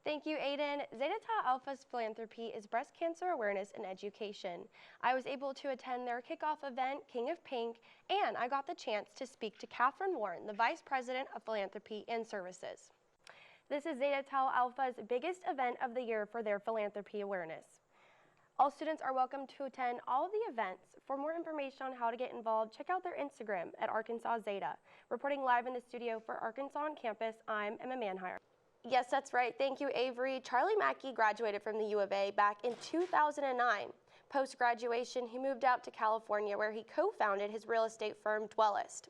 Thank you, Aiden. Zeta Tau Alpha's philanthropy is breast cancer awareness and education. I was able to attend their kickoff event, King of Pink, and I got the chance to speak to Catherine Warren, the Vice President of Philanthropy and Services. This is Zeta Tau Alpha's biggest event of the year for their philanthropy awareness. All students are welcome to attend all of the events. For more information on how to get involved, check out their Instagram at Arkansas Zeta. Reporting live in the studio for Arkansas on campus, I'm Emma Manhire. Yes, that's right. Thank you, Avery. Charlie Mackey graduated from the U of A back in 2009. Post-graduation, he moved out to California where he co-founded his real estate firm, Dwellist.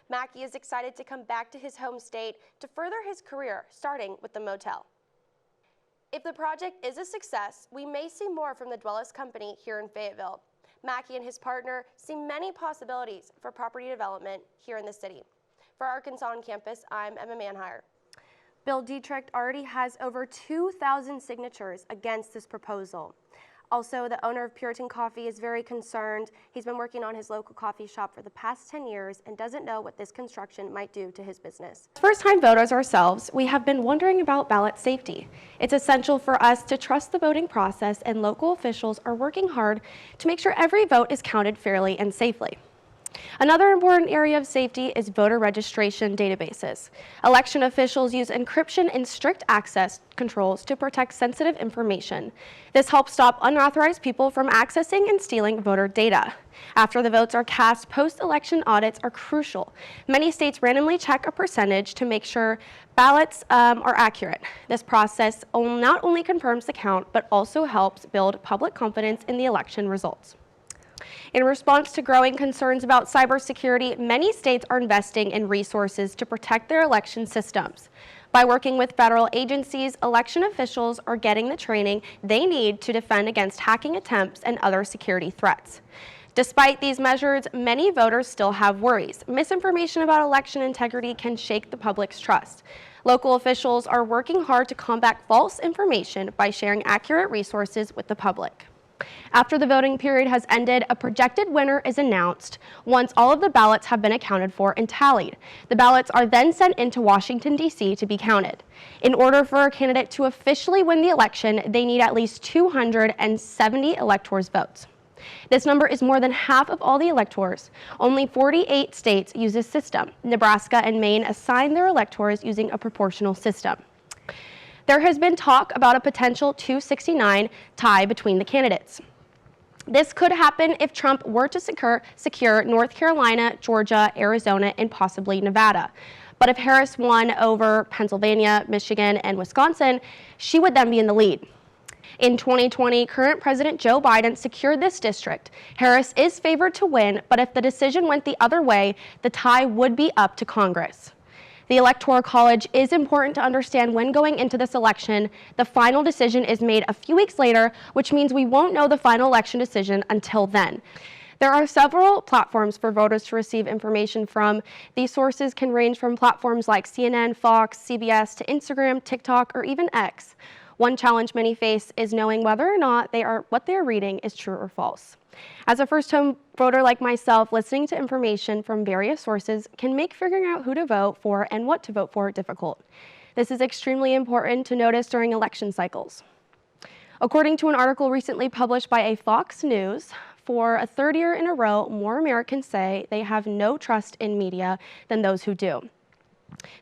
Mackey is excited to come back to his home state to further his career, starting with the motel. If the project is a success, we may see more from the Dwellist company here in Fayetteville. Mackey and his partner see many possibilities for property development here in the city. For Arkansas on campus, I'm Emma Manhire. Bill Dietrich already has over 2,000 signatures against this proposal. Also, the owner of Puritan Coffee is very concerned. He's been working on his local coffee shop for the past 10 years and doesn't know what this construction might do to his business. First-time voters ourselves, we have been wondering about ballot safety. It's essential for us to trust the voting process, and local officials are working hard to make sure every vote is counted fairly and safely. Another important area of safety is voter registration databases. Election officials use encryption and strict access controls to protect sensitive information. This helps stop unauthorized people from accessing and stealing voter data. After the votes are cast, post-election audits are crucial. Many states randomly check a percentage to make sure ballots are accurate. This process not only confirms the count, but also helps build public confidence in the election results. In response to growing concerns about cybersecurity, many states are investing in resources to protect their election systems. By working with federal agencies, election officials are getting the training they need to defend against hacking attempts and other security threats. Despite these measures, many voters still have worries. Misinformation about election integrity can shake the public's trust. Local officials are working hard to combat false information by sharing accurate resources with the public. After the voting period has ended, a projected winner is announced once all of the ballots have been accounted for and tallied. The ballots are then sent into Washington, D.C. to be counted. In order for a candidate to officially win the election, they need at least 270 electors' votes. This number is more than half of all the electors. Only 48 states use this system. Nebraska and Maine assign their electors using a proportional system. There has been talk about a potential 269 tie between the candidates. This could happen if Trump were to secure North Carolina, Georgia, Arizona, and possibly Nevada. But if Harris won over Pennsylvania, Michigan, and Wisconsin, she would then be in the lead. In 2020, current President Joe Biden secured this district. Harris is favored to win, but if the decision went the other way, the tie would be up to Congress. The Electoral College is important to understand when going into this election. The final decision is made a few weeks later, which means we won't know the final election decision until then. There are several platforms for voters to receive information from. These sources can range from platforms like CNN, Fox, CBS, to Instagram, TikTok, or even X. One challenge many face is knowing whether or not what they are reading is true or false. As a first-time voter like myself, listening to information from various sources can make figuring out who to vote for and what to vote for difficult. This is extremely important to notice during election cycles. According to an article recently published by a Fox News, for a third year in a row, more Americans say they have no trust in media than those who do.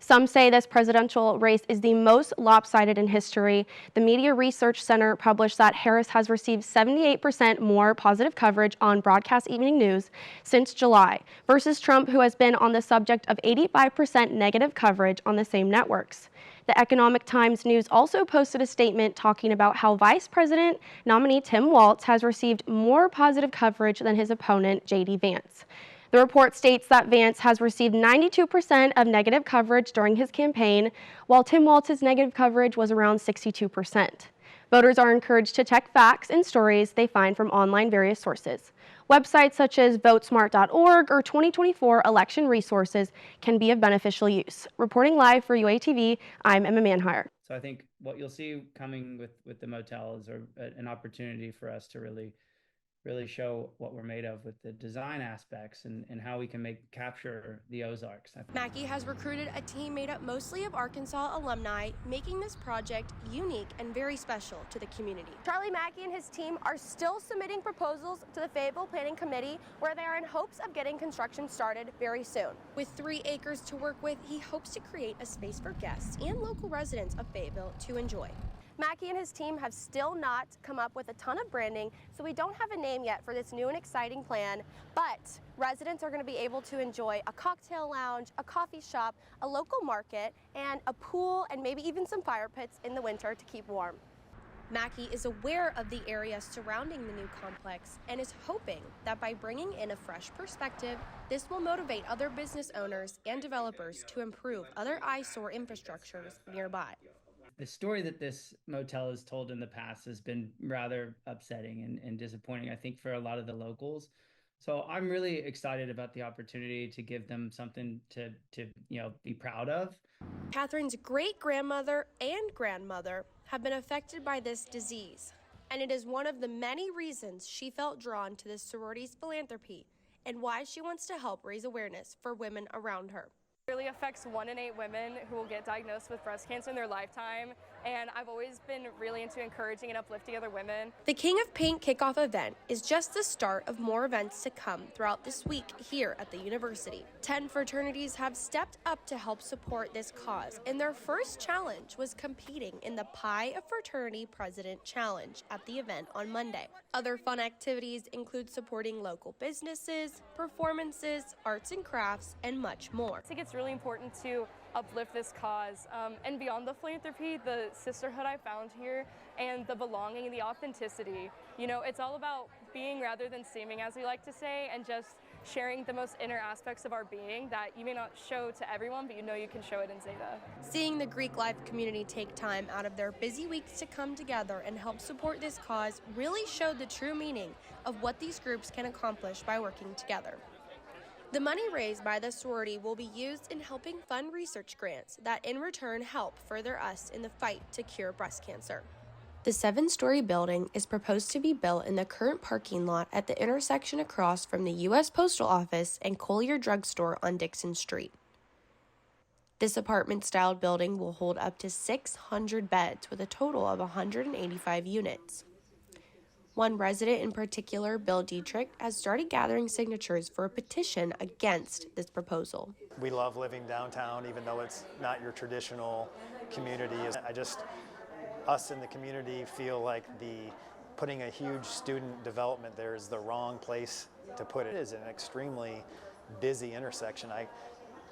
Some say this presidential race is the most lopsided in history. The Media Research Center published that Harris has received 78% more positive coverage on broadcast evening news since July, versus Trump, who has been on the subject of 85% negative coverage on the same networks. The Economic Times News also posted a statement talking about how Vice President nominee Tim Walz has received more positive coverage than his opponent, J.D. Vance. The report states that Vance has received 92% of negative coverage during his campaign, while Tim Walz's negative coverage was around 62%. Voters are encouraged to check facts and stories they find from online various sources. Websites such as votesmart.org or 2024 election resources can be of beneficial use. Reporting live for UATV, I'm Emma Manhire. So I think what you'll see coming with the motel is an opportunity for us to really really show what we're made of with the design aspects and how we can capture the Ozarks. Mackey has recruited a team made up mostly of Arkansas alumni, making this project unique and very special to the community. Charlie Mackey and his team are still submitting proposals to the Fayetteville Planning Committee, where they are in hopes of getting construction started very soon. With 3 acres to work with, he hopes to create a space for guests and local residents of Fayetteville to enjoy. Mackey and his team have still not come up with a ton of branding, so we don't have a name yet for this new and exciting plan, but residents are going to be able to enjoy a cocktail lounge, a coffee shop, a local market, and a pool, and maybe even some fire pits in the winter to keep warm. Mackey is aware of the area surrounding the new complex and is hoping that by bringing in a fresh perspective, this will motivate other business owners and developers to improve other eyesore infrastructures nearby. The story that this motel has told in the past has been rather upsetting and disappointing, I think, for a lot of the locals. So I'm really excited about the opportunity to give them something to be proud of. Catherine's great-grandmother and grandmother have been affected by this disease, and it is one of the many reasons she felt drawn to this sorority's philanthropy and why she wants to help raise awareness for women around her. It really affects 1 in 8 women who will get diagnosed with breast cancer in their lifetime, and I've always been really into encouraging and uplifting other women. The King of Paint kickoff event is just the start of more events to come throughout this week here at the university. 10 fraternities have stepped up to help support this cause, and their first challenge was competing in the Pie of Fraternity President Challenge at the event on Monday. Other fun activities include supporting local businesses, performances, arts and crafts, and much more. I think it's really important to uplift this cause, and beyond the philanthropy, the sisterhood I found here and the belonging and the authenticity. You know, it's all about being rather than seeming, as we like to say, and just sharing the most inner aspects of our being that you may not show to everyone, but you know you can show it in Zeta. Seeing the Greek life community take time out of their busy weeks to come together and help support this cause really showed the true meaning of what these groups can accomplish by working together. The money raised by the sorority will be used in helping fund research grants that in return help further us in the fight to cure breast cancer. The 7-story building is proposed to be built in the current parking lot at the intersection across from the U.S. Postal Office and Collier Drugstore on Dixon Street. This apartment-styled building will hold up to 600 beds with a total of 185 units. One resident in particular, Bill Dietrich, has started gathering signatures for a petition against this proposal. We love living downtown, even though it's not your traditional community. Us in the community feel like putting a huge student development there is the wrong place to put it. It is an extremely busy intersection. I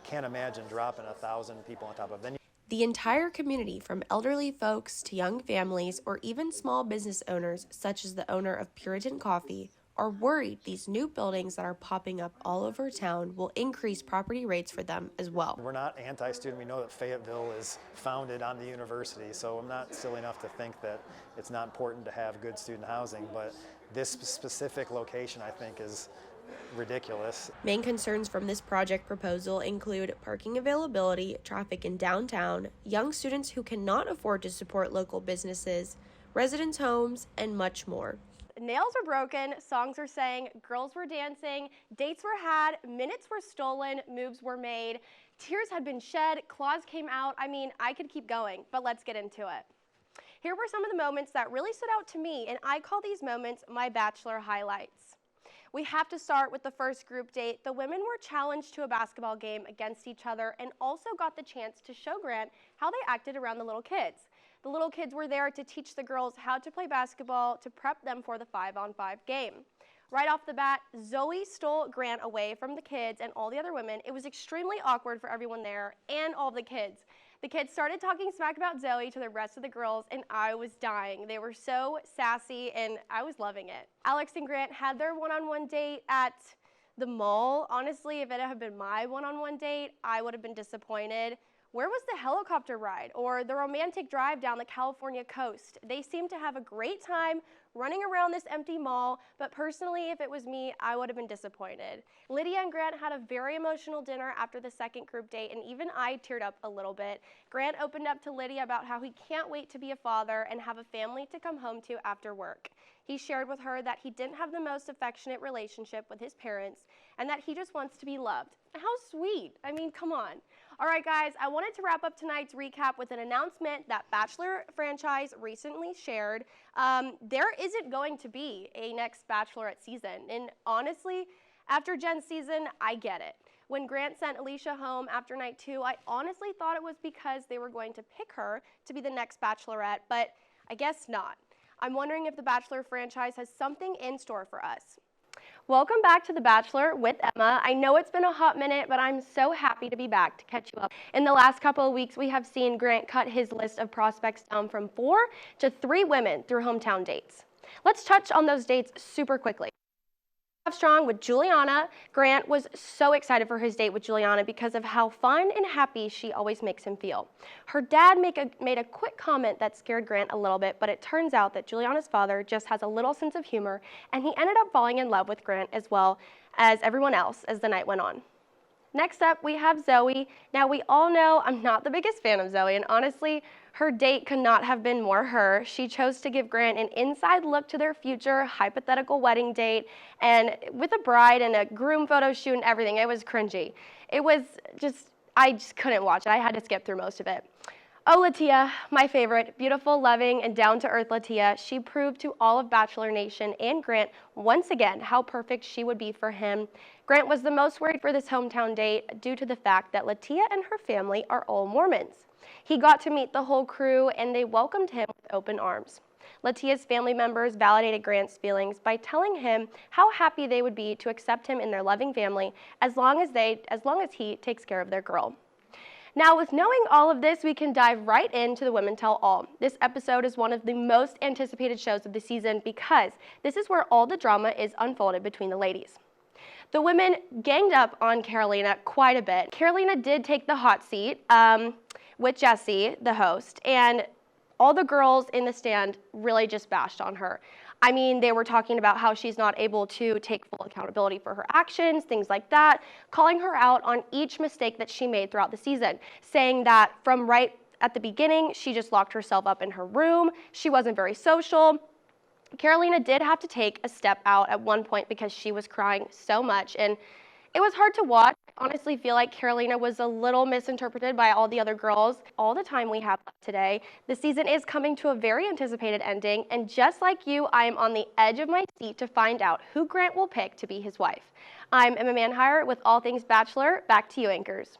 can't imagine dropping 1,000 people on top of it. The entire community, from elderly folks to young families or even small business owners, such as the owner of Puritan Coffee, are worried these new buildings that are popping up all over town will increase property rates for them as well. We're not anti-student. We know that Fayetteville is founded on the university, so I'm not silly enough to think that it's not important to have good student housing, but this specific location, I think, is ridiculous. Main concerns from this project proposal include parking availability, traffic in downtown, young students who cannot afford to support local businesses, residents' homes, and much more. Nails were broken, songs were sang, girls were dancing, dates were had, minutes were stolen, moves were made, tears had been shed, claws came out. I mean, I could keep going, but let's get into it. Here were some of the moments that really stood out to me, and I call these moments my bachelor highlights. We have to start with the first group date. The women were challenged to a basketball game against each other and also got the chance to show Grant how they acted around the little kids. The little kids were there to teach the girls how to play basketball to prep them for the 5-on-5 game. Right off the bat, Zoe stole Grant away from the kids and all the other women. It was extremely awkward for everyone there and all the kids. The kids started talking smack about Zoe to the rest of the girls, and I was dying. They were so sassy, and I was loving it. Alex and Grant had their one-on-one date at the mall. Honestly, if it had been my one-on-one date, I would have been disappointed. Where was the helicopter ride or the romantic drive down the California coast? They seemed to have a great time running around this empty mall, but personally, if it was me, I would have been disappointed. Lydia and Grant had a very emotional dinner after the second group date, and even I teared up a little bit. Grant opened up to Lydia about how he can't wait to be a father and have a family to come home to after work. He shared with her that he didn't have the most affectionate relationship with his parents and that he just wants to be loved. How sweet. I mean, come on. All right, guys, I wanted to wrap up tonight's recap with an announcement that Bachelor franchise recently shared. There isn't going to be a next Bachelorette season. And honestly, after Jen's season, I get it. When Grant sent Alicia home after night 2, I honestly thought it was because they were going to pick her to be the next Bachelorette, but I guess not. I'm wondering if the Bachelor franchise has something in store for us. Welcome back to The Bachelor with Emma. I know it's been a hot minute, but I'm so happy to be back to catch you up. In the last couple of weeks, we have seen Grant cut his list of prospects down from 4 to 3 women through hometown dates. Let's touch on those dates super quickly. Strong with Juliana. Grant was so excited for his date with Juliana because of how fun and happy she always makes him feel. Her dad made a quick comment that scared Grant a little bit, but it turns out that Juliana's father just has a little sense of humor, and he ended up falling in love with Grant as well as everyone else as the night went on. Next up, we have Zoe. Now, we all know I'm not the biggest fan of Zoe, and honestly, her date could not have been more her. She chose to give Grant an inside look to their future hypothetical wedding date, and with a bride and a groom photo shoot and everything. It was cringy. It was I just couldn't watch it. I had to skip through most of it. Oh, Latia, my favorite, beautiful, loving, and down-to-earth Latia. She proved to all of Bachelor Nation and Grant once again how perfect she would be for him. Grant was the most worried for this hometown date due to the fact that Latia and her family are all Mormons. He got to meet the whole crew, and they welcomed him with open arms. Latia's family members validated Grant's feelings by telling him how happy they would be to accept him in their loving family as long as he takes care of their girl. Now, with knowing all of this, we can dive right into the Women Tell All. This episode is one of the most anticipated shows of the season because this is where all the drama is unfolded between the ladies. The women ganged up on Carolina quite a bit. Carolina did take the hot seat with Jesse, the host, and all the girls in the stand really just bashed on her. I mean, they were talking about how she's not able to take full accountability for her actions, things like that, calling her out on each mistake that she made throughout the season, saying that from right at the beginning, she just locked herself up in her room, she wasn't very social. Carolina did have to take a step out at one point because she was crying so much, and it was hard to watch. I honestly feel like Carolina was a little misinterpreted by all the other girls. All the time we have left today, the season is coming to a very anticipated ending, and just like you, I am on the edge of my seat to find out who Grant will pick to be his wife. I'm Emma Manhire with All Things Bachelor. Back to you, anchors.